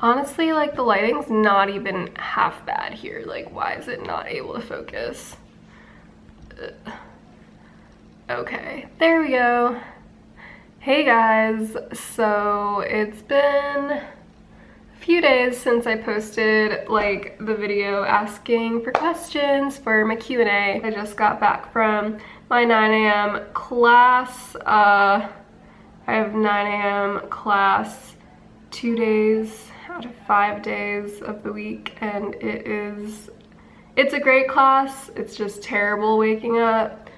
Honestly, like the lighting's not even half bad here. Like, why is it not able to focus? Okay, there we go. Hey guys, so it's been a few days since I posted like the video asking for questions for my Q&A. I just got back from my 9 a.m. class. I have 9 a.m. class 2 days out of 5 days of the week, and it's a great class. It's just terrible waking up.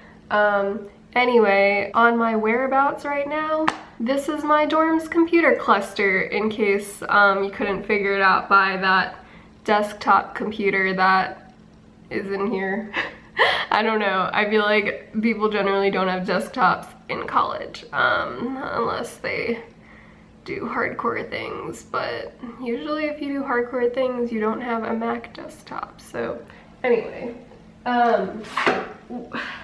Anyway, on my whereabouts right now, this is my dorm's computer cluster, in case you couldn't figure it out by that desktop computer that is in here. I don't know, I feel like people generally don't have desktops in college, unless they do hardcore things, but usually if you do hardcore things, you don't have a Mac desktop. So anyway,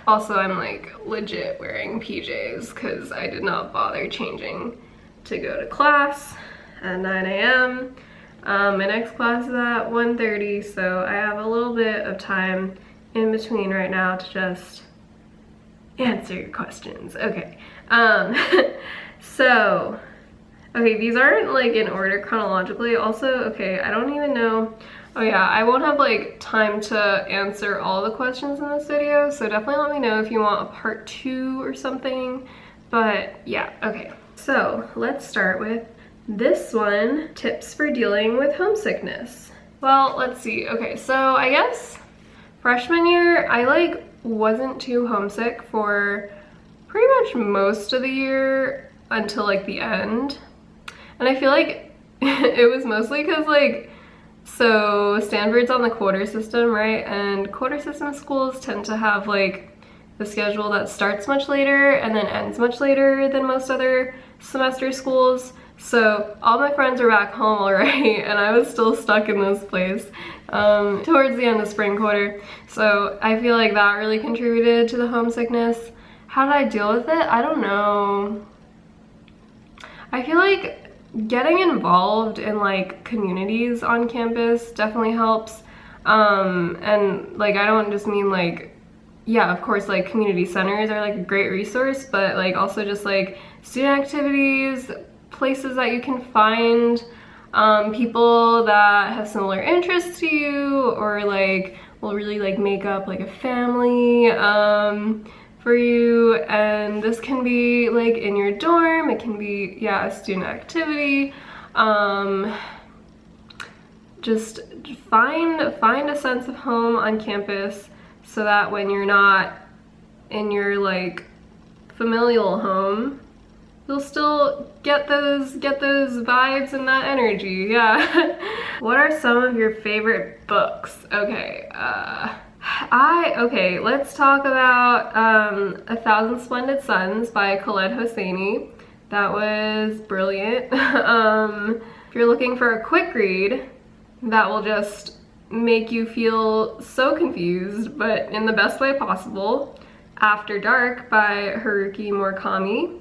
also I'm like legit wearing PJs because I did not bother changing to go to class at 9 a.m. My next class is at 1:30, so I have a little bit of time in between right now to just answer your questions. Okay, so okay, these aren't like in order chronologically. Also, okay, I don't even know. Oh yeah, I won't have like time to answer all the questions in this video, so definitely let me know if you want a part 2 or something. But yeah, okay. So let's start with this one, tips for dealing with homesickness. Well, let's see. Okay, so I guess freshman year, I like wasn't too homesick for pretty much most of the year until like the end. And I feel like it was mostly because like, so Stanford's on the quarter system, right? And quarter system schools tend to have like the schedule that starts much later and then ends much later than most other semester schools. So all my friends were back home already and I was still stuck in this place towards the end of spring quarter. So I feel like that really contributed to the homesickness. How did I deal with it? I don't know. I feel like getting involved in like communities on campus definitely helps. And like I don't just mean like, yeah, of course like community centers are like a great resource, but like also just like student activities, places that you can find people that have similar interests to you, or like will really like make up like a family for you. And this can be like in your dorm, it can be, yeah, a student activity. Just find a sense of home on campus so that when you're not in your like familial home, you'll still get those vibes and that energy. Yeah. What are some of your favorite books? Okay, okay, let's talk about 1,000 Splendid Suns by Khaled Hosseini. That was brilliant. If you're looking for a quick read that will just make you feel so confused, but in the best way possible, After Dark by Haruki Murakami.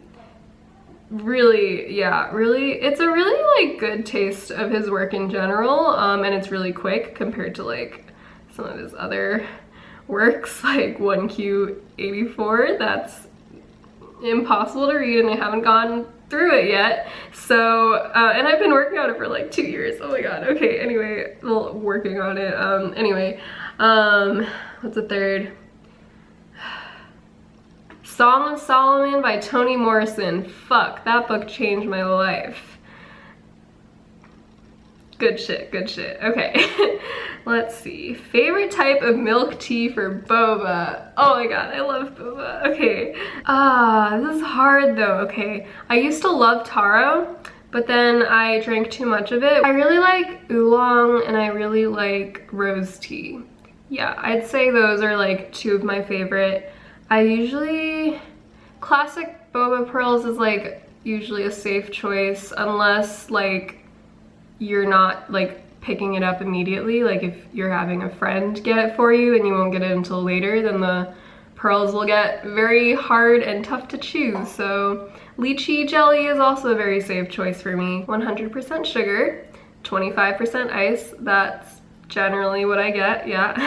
Really, yeah, really, it's a really like good taste of his work in general, and it's really quick compared to like some of his other works like 1Q84. That's impossible to read and I haven't gone through it yet. So, and I've been working on it for like 2 years. Oh my god, okay, anyway, well, working on it. Anyway, what's the third? Song of Solomon by Toni Morrison. Fuck, that book changed my life. Good shit, good shit. Okay, let's see. Favorite type of milk tea for boba. Oh my god, I love boba. Okay, this is hard though. Okay, I used to love taro, but then I drank too much of it. I really like oolong and I really like rose tea. Yeah, I'd say those are like 2 of my favorite. I usually, classic boba pearls is like usually a safe choice unless like you're not like picking it up immediately. Like if you're having a friend get it for you and you won't get it until later, then the pearls will get very hard and tough to chew. So lychee jelly is also a very safe choice for me. 100% sugar. 25% ice. That's generally what I get, yeah.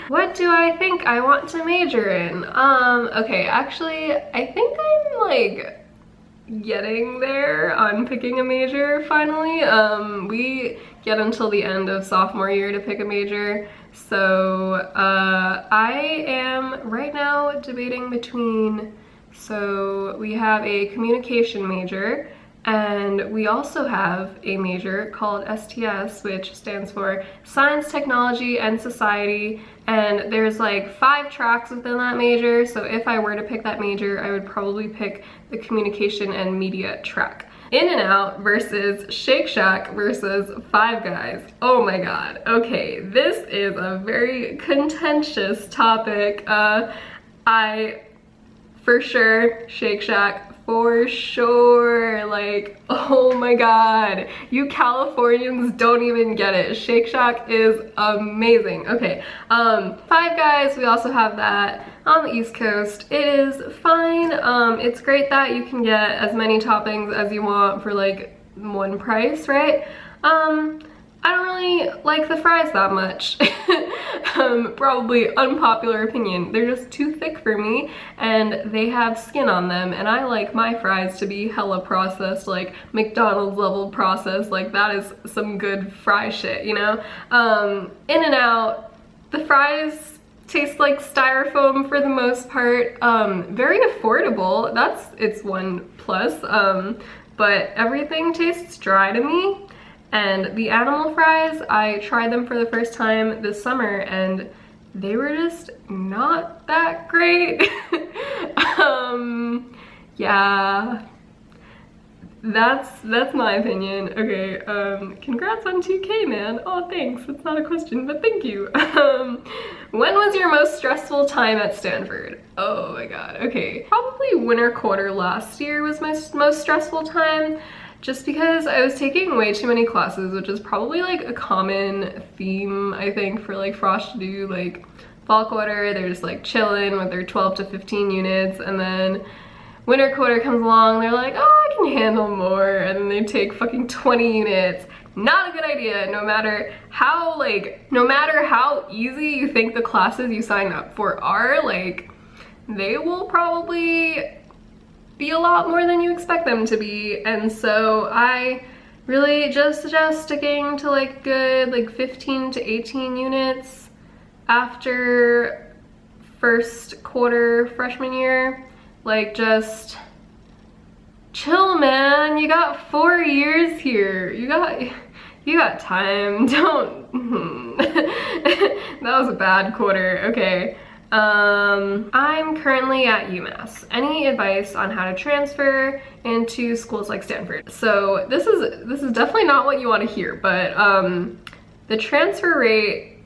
What do I think I want to major in? Okay, actually, I think I'm like getting there on picking a major finally. We get until the end of sophomore year to pick a major. So I am right now debating between, so we have a communication major, and we also have a major called STS, which stands for Science, Technology, and Society. And there's like 5 tracks within that major. So if I were to pick that major, I would probably pick the communication and media track. In-N-Out versus Shake Shack versus Five Guys. Oh my god. Okay, this is a very contentious topic. For sure, Shake Shack, for sure. Like, oh my god, you Californians don't even get it. Shake Shack is amazing. Okay, Five Guys, we also have that on the East Coast. It is fine. It's great that you can get as many toppings as you want for like one price, right? I don't really like the fries that much. Probably unpopular opinion. They're just too thick for me, and they have skin on them, and I like my fries to be hella processed, like McDonald's level processed. Like, that is some good fry shit, you know? In-N-Out, the fries taste like styrofoam for the most part. Very affordable. That's its one plus. But everything tastes dry to me. And the animal fries, I tried them for the first time this summer, and they were just not that great. Yeah, that's my opinion. Okay, congrats on 2K, man. Oh, thanks. It's not a question, but thank you. When was your most stressful time at Stanford? Oh my god. Okay, probably winter quarter last year was my most stressful time. Just because I was taking way too many classes, which is probably like a common theme, I think, for like Frosh to do. Like, fall quarter, they're just like chilling with their 12 to 15 units, and then winter quarter comes along, they're like, oh, I can handle more, and then they take fucking 20 units. Not a good idea, no matter how easy you think the classes you sign up for are, like, they will probably be a lot more than you expect them to be. And so I really just suggest sticking to like good like 15 to 18 units after first quarter freshman year. Like, just chill, man. You got 4 years here. You got time. Don't that was a bad quarter. Okay. I'm currently at UMass. Any advice on how to transfer into schools like Stanford? So this is definitely not what you want to hear, but the transfer rate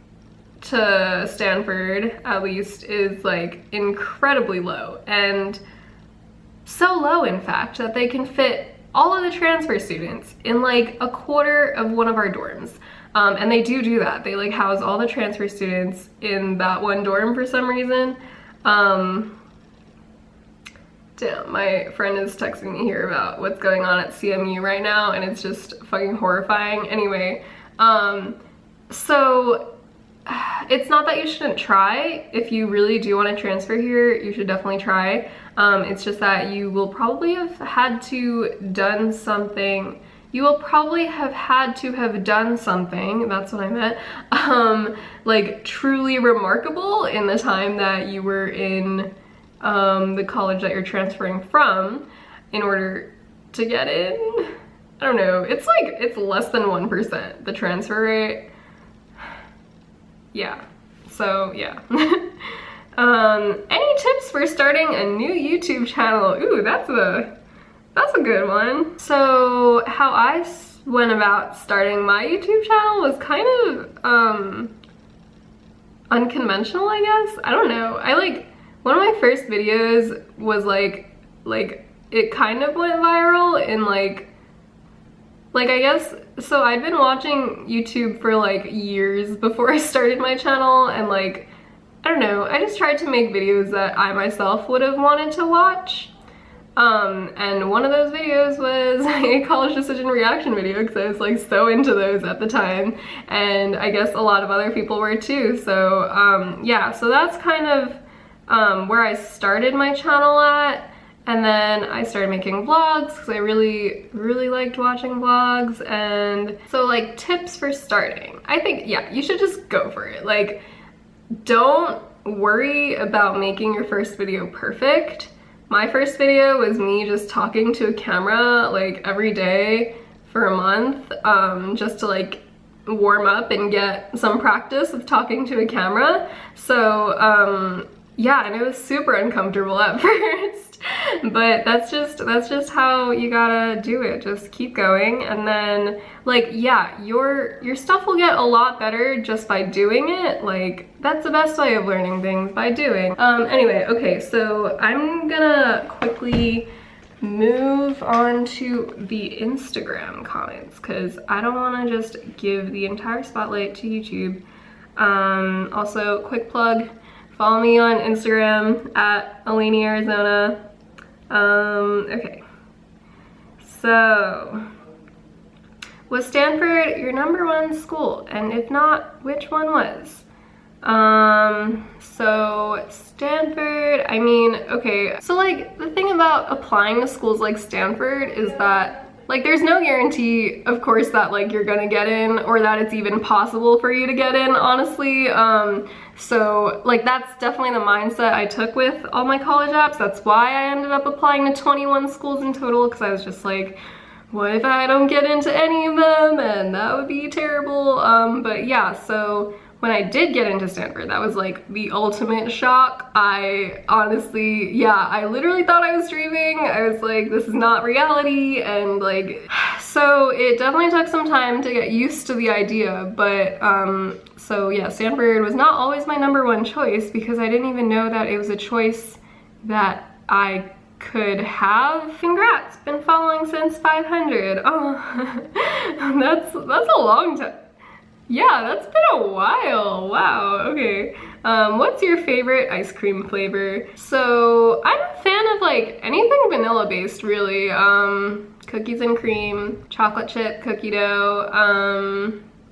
to Stanford, at least, is like incredibly low, and so low in fact that they can fit all of the transfer students in like a quarter of one of our dorms. And they do that. They like house all the transfer students in that one dorm for some reason. Damn, my friend is texting me here about what's going on at CMU right now, and it's just fucking horrifying. Anyway, so it's not that you shouldn't try. If you really do want to transfer here, you should definitely try. It's just that you will probably have had to done something. You will probably have had to have done something, that's what I meant, like truly remarkable in the time that you were in the college that you're transferring from in order to get in. I don't know, it's like, it's less than 1%, the transfer rate. Yeah, so yeah. Any tips for starting a new YouTube channel? Ooh, that's a good one. So how I went about starting my YouTube channel was kind of unconventional, I guess. I don't know. One of my first videos was like it kind of went viral in like I guess, so I'd been watching YouTube for like years before I started my channel, and like, I don't know, I just tried to make videos that I myself would have wanted to watch. And one of those videos was a college decision reaction video because I was like so into those at the time, and I guess a lot of other people were too. So yeah, so that's kind of where I started my channel at. And then I started making vlogs because I really liked watching vlogs. And so like tips for starting, I think, yeah, you should just go for it. Like, don't worry about making your first video perfect. My first video was me just talking to a camera like every day for a month, just to like warm up and get some practice of talking to a camera. So yeah, and it was super uncomfortable at first, but that's just how you gotta do it. Just keep going, and then like, yeah, your stuff will get a lot better just by doing it. Like, that's the best way of learning things, by doing. Anyway, okay, so I'm gonna quickly move on to the Instagram comments because I don't want to just give the entire spotlight to YouTube. Also, quick plug. Follow me on Instagram at eleniarizona. Okay. So, was Stanford your #1 school? And if not, which one was? So Stanford, I mean, okay. So like, the thing about applying to schools like Stanford is that like, there's no guarantee, of course, that like you're gonna get in or that it's even possible for you to get in, honestly. So like, that's definitely the mindset I took with all my college apps. That's why I ended up applying to 21 schools in total, because I was just like, what if I don't get into any of them? And that would be terrible. But yeah, so when I did get into Stanford, that was like the ultimate shock. I honestly, yeah, I literally thought I was dreaming. I was like, this is not reality. And like, so it definitely took some time to get used to the idea. But so yeah, Stanford was not always my #1 choice because I didn't even know that it was a choice that I could have. Congrats, been following since 500. Oh, that's a long time. Yeah, that's been a while. Wow, okay. What's your favorite ice cream flavor? So I'm a fan of like anything vanilla based, really. Cookies and cream, chocolate chip cookie dough,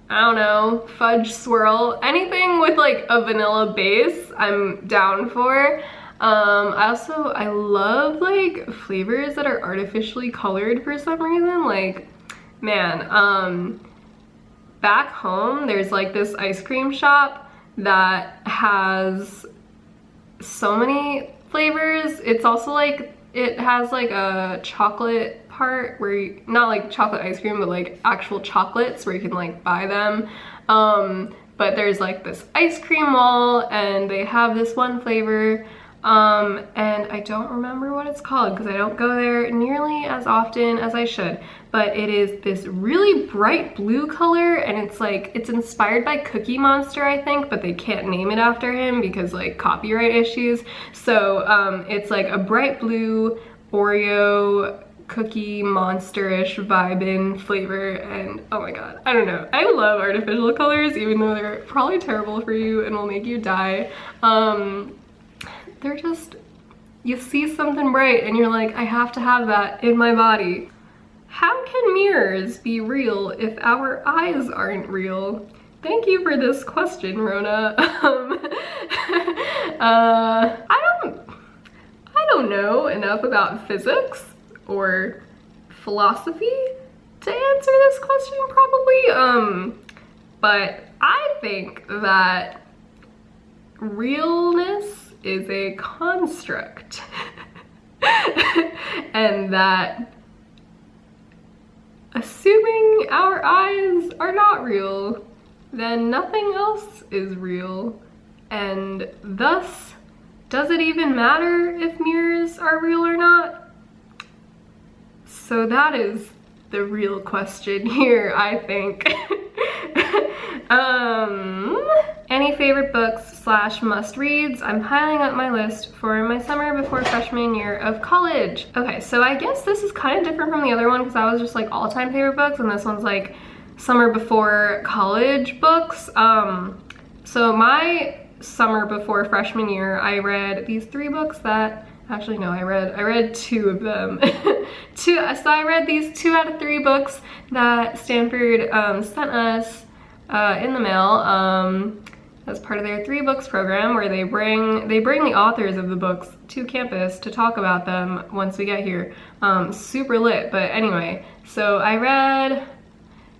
I don't know, fudge swirl, anything with like a vanilla base, I'm down for. I love like flavors that are artificially colored for some reason. Like, man, back home, there's like this ice cream shop that has so many flavors. It's also like, it has like a chocolate part where you, not like chocolate ice cream, but like actual chocolates where you can like buy them. But there's like this ice cream wall and they have this one flavor. And I don't remember what it's called because I don't go there nearly as often as I should, but it is this really bright blue color, and it's like, it's inspired by Cookie Monster, I think, but they can't name it after him because like copyright issues. So it's like a bright blue Oreo Cookie Monster-ish vibin flavor, and oh my god, I don't know, I love artificial colors even though they're probably terrible for you and will make you die. They're just, you see something bright and you're like, I have to have that in my body. How can mirrors be real if our eyes aren't real? Thank you for this question, Rona. I don't know enough about physics or philosophy to answer this question probably. But I think that realness is a construct and that assuming our eyes are not real, then nothing else is real, and thus, does it even matter if mirrors are real or not? So that is the real question here, I think. Any favorite books / must reads? I'm piling up my list for my summer before freshman year of college. Okay, so I guess this is kind of different from the other one because that was just like all-time favorite books, and this one's like summer before college books. So my summer before freshman year, I read these 3 books that Actually, no, I read 2 of them. So I read these 2 out of 3 books that Stanford sent us in the mail as part of their 3 books program, where they bring the authors of the books to campus to talk about them once we get here. Super lit, but anyway, so I read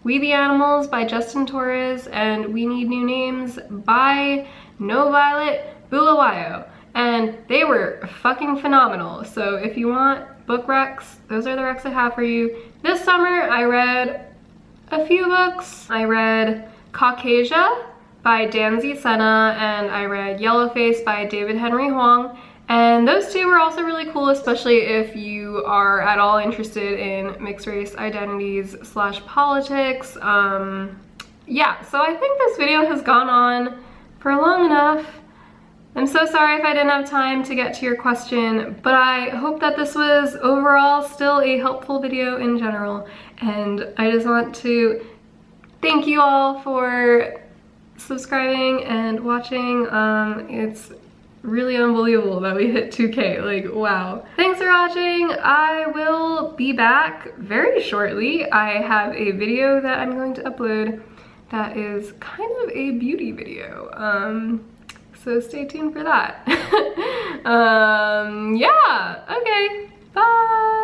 We the Animals by Justin Torres and We Need New Names by No Violet Bulawayo. And they were fucking phenomenal. So if you want book recs, those are the recs I have for you. This summer I read a few books. I read Caucasia by Danzy Senna, and I read Yellowface by David Henry Hwang. And those 2 were also really cool, especially if you are at all interested in mixed race identities / politics. Yeah, so I think this video has gone on for long enough. I'm so sorry if I didn't have time to get to your question, but I hope that this was overall still a helpful video in general. And I just want to thank you all for subscribing and watching. It's really unbelievable that we hit 2K, like, wow. Thanks for watching. I will be back very shortly. I have a video that I'm going to upload that is kind of a beauty video. So stay tuned for that. Yeah, okay, bye.